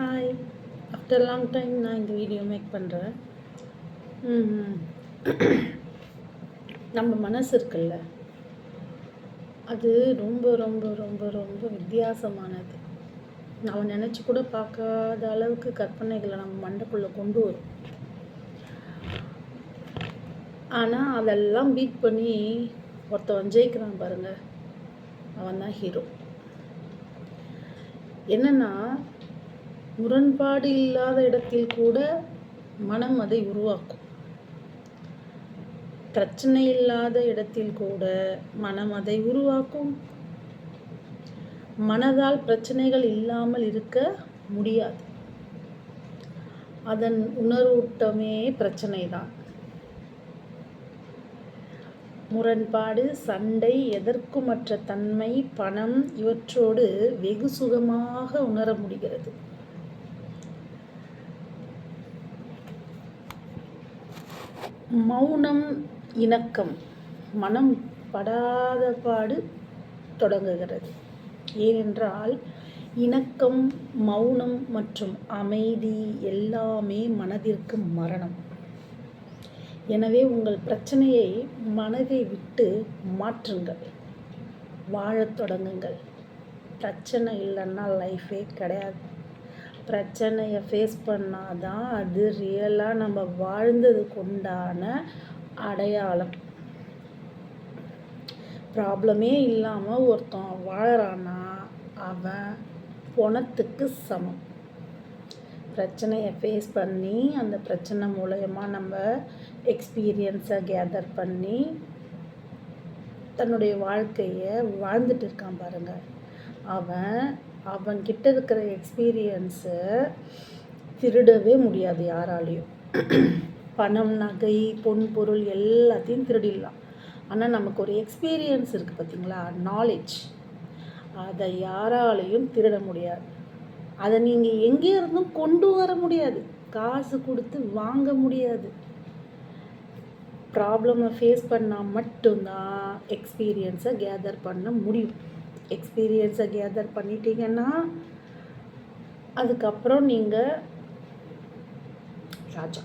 Hi. After long time நான் இந்த video make பண்ணுறேன். நம்ம மனசு இருக்குல்ல, அது ரொம்ப ரொம்ப ரொம்ப ரொம்ப வித்தியாசமானது. நம்ம நினச்சி கூட பார்க்காத அளவுக்கு கற்பனைகளை நம்ம மண்டைக்குள்ளே கொண்டு வரும். ஆனால் அதெல்லாம் பீட் பண்ணி ஒருத்தவன் ஜெயிக்கிறான் பாருங்கள், அவன் தான் ஹீரோ. என்னென்னா, முரண்பாடு இல்லாத இடத்தில் கூட மனம் அதை உருவாக்கும். பிரச்சனை இல்லாத இடத்தில் கூட மனம் அதை உருவாக்கும். மனதால் பிரச்சனைகள் இல்லாமல் இருக்க முடியாது. அதன் உணர்வூட்டமே பிரச்சனை தான். முரண்பாடு, சண்டை, எதற்குமற்ற தன்மை, பணம் இவற்றோடு வெகு சுகமாக உணர முடிகிறது. மௌனம், இணக்கம் மனம் படாத பாடு தொடங்குகிறது. ஏனென்றால் இணக்கம், மௌனம் மற்றும் அமைதி எல்லாமே மனதிற்கு மரணம். எனவே உங்கள் பிரச்சனையை மனதை விட்டு மாற்றுங்கள், வாழத் தொடங்குங்கள். பிரச்சனை இல்லைன்னா லைஃபே கிடையாது. பிரச்சனையை ஃபேஸ் பண்ணாதான் அது ரியலாக நம்ம வாழ்ந்ததுக்கு உண்டான அடையாளம். ப்ராப்ளமே இல்லாமல் ஒருத்தன் வாழறான்னா அவன் பணத்துக்கு சமம். பிரச்சனையை ஃபேஸ் பண்ணி அந்த பிரச்சனை மூலயமா நம்ம எக்ஸ்பீரியன்ஸை கேதர் பண்ணி தன்னுடைய வாழ்க்கையை வாழ்ந்துட்டு இருக்கான் பாருங்கள், அவன்கிட்ட இருக்கிற எக்ஸ்பீரியன்ஸை திருடவே முடியாது யாராலையும். பணம், நகை, பொன், பொருள் எல்லாத்தையும் திருடிடலாம். ஆனால் நமக்கு ஒரு எக்ஸ்பீரியன்ஸ் இருக்குது பார்த்தீங்களா, நாலேஜ், அதை யாராலையும் திருட முடியாது. அதை நீங்கள் எங்கே இருந்தும் கொண்டு வர முடியாது, காசு கொடுத்து வாங்க முடியாது. ப்ராப்ளமை ஃபேஸ் பண்ணால் மட்டும்தான் எக்ஸ்பீரியன்ஸை கேதர் பண்ண முடியும். எக்ஸ்பீரியன்ஸை கேதர் பண்ணிட்டீங்கன்னா அதுக்கப்புறம் நீங்கள் ராஜா.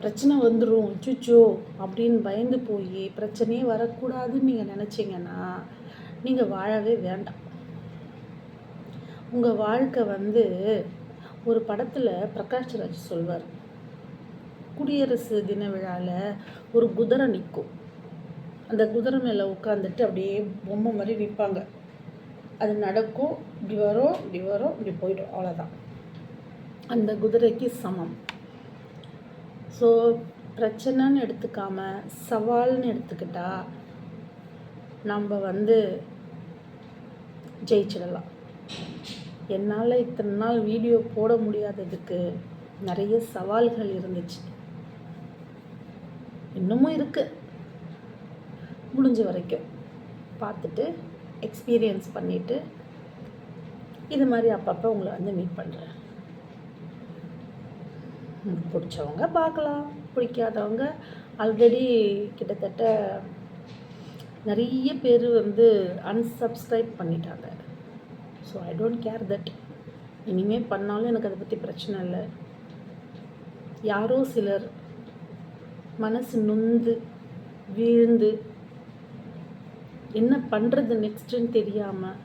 பிரச்சனை வந்துடும் சுச்சோ அப்படின்னு பயந்து போய் பிரச்சனையே வரக்கூடாதுன்னு நீங்கள் நினச்சிங்கன்னா நீங்கள் வாழவே வேண்டாம். உங்கள் வாழ்க்கை ஒரு படத்தில் பிரகாஷ்ராஜ் சொல்வார், குடியரசு தின விழாவில் ஒரு குதிரை நிற்கும். அந்த குதிரை மேலே உட்காந்துட்டு அப்படியே பொம்மை மாதிரி நிற்பாங்க. அது நடக்கும், இப்படி வரும், இப்படி வரும், இப்படி போயிடும், அவ்வளோதான். அந்த குதிரைக்கு சமம். ஸோ பிரச்சனைன்னு எடுத்துக்காமல் சவால்னு எடுத்துக்கிட்டா நம்ம ஜெயிச்சிடலாம். என்னால் இத்தனை நாள் வீடியோ போட முடியாததுக்கு நிறைய சவால்கள் இருந்துச்சு, இன்னமும் இருக்குது. முடிஞ்ச வரைக்கும் பார்த்துட்டு எக்ஸ்பீரியன்ஸ் பண்ணிவிட்டு இது மாதிரி அப்பப்போ உங்களை மீட் பண்ணுறேன். பிடிச்சவங்க பார்க்கலாம், பிடிக்காதவங்க ஆல்ரெடி கிட்டத்தட்ட நிறைய பேர் அன்சப்ஸ்கிரைப் பண்ணிட்டாங்க. So I don't care that. இனிமேல் பண்ணாலும் எனக்கு அதை பற்றி பிரச்சனை இல்லை. யாரோ சிலர் மனசு நொந்து வீழ்ந்து என்ன பண்ணுறது நெக்ஸ்ட்டுன்னு தெரியாமல்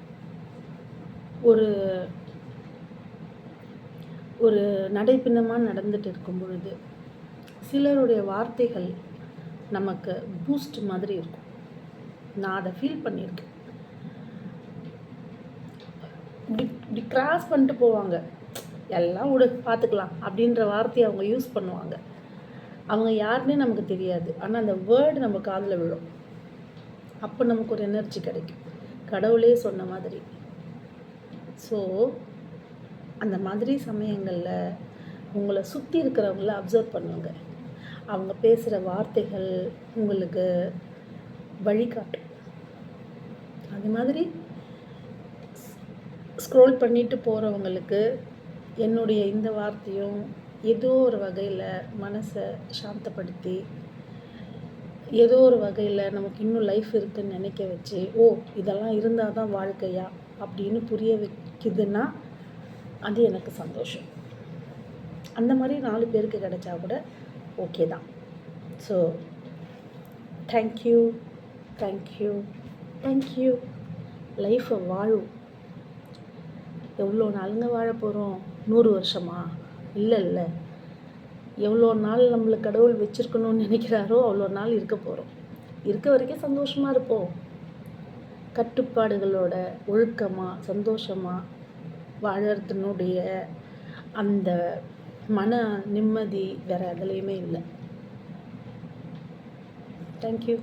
ஒரு நடைப்பின்னமாக நடந்துட்டு இருக்கும் பொழுது சிலருடைய வார்த்தைகள் நமக்கு பூஸ்ட் மாதிரி இருக்கும். நான் அதை ஃபீல் பண்ணியிருக்கேன். இப்படி கிராஸ் பண்ணிட்டு போவாங்க, எல்லாம் விடு பார்த்துக்கலாம் அப்படின்ற வார்த்தையை அவங்க யூஸ் பண்ணுவாங்க. அவங்க யாருன்னே நமக்கு தெரியாது, ஆனால் அந்த வேர்டு நம்ம காதில் விழும். அப்போ நமக்கு ஒரு எனர்ஜி கிடைக்கும், கடவுளே சொன்ன மாதிரி. ஸோ அந்த மாதிரி சமயங்களில் உங்களை சுற்றி இருக்கிறவங்கள அப்சர்வ் பண்ணுவாங்க. அவங்க பேசுகிற வார்த்தைகள் உங்களுக்கு வழிகாட்டும். அது மாதிரி ஸ்க்ரோல் பண்ணிட்டு போகிறவங்களுக்கு என்னுடைய இந்த வார்த்தையும் ஏதோ ஒரு வகையில் மனசை சாந்தப்படுத்தி, ஏதோ ஒரு வகையில் நமக்கு இன்னும் லைஃப் இருக்குதுன்னு நினைக்க வச்சு, ஓ இதெல்லாம் இருந்தால் தான் வாழ்க்கையா அப்படின்னு புரிய வைக்குதுன்னா அது எனக்கு சந்தோஷம். அந்த மாதிரி 4 பேருக்கு கிடைச்சா கூட ஓகே தான். So thank you, thank you, thank you. லைஃப்பை வாழும். எவ்வளோ நாளுங்க வாழ போகிறோம்? 100 வருஷமா? இல்லை. எவ்வளோ நாள் நம்மளை கடவுள் வச்சுருக்கணும்னு நினைக்கிறாரோ அவ்வளோ நாள் இருக்க போகிறோம். இருக்க வரைக்கும் சந்தோஷமாக இருப்போம். கட்டுப்பாடுகளோட ஒழுக்கமாக சந்தோஷமாக வாழறதுனுடைய அந்த மன நிம்மதி வேறு எதுலேயுமே இல்லை. தேங்க்யூ.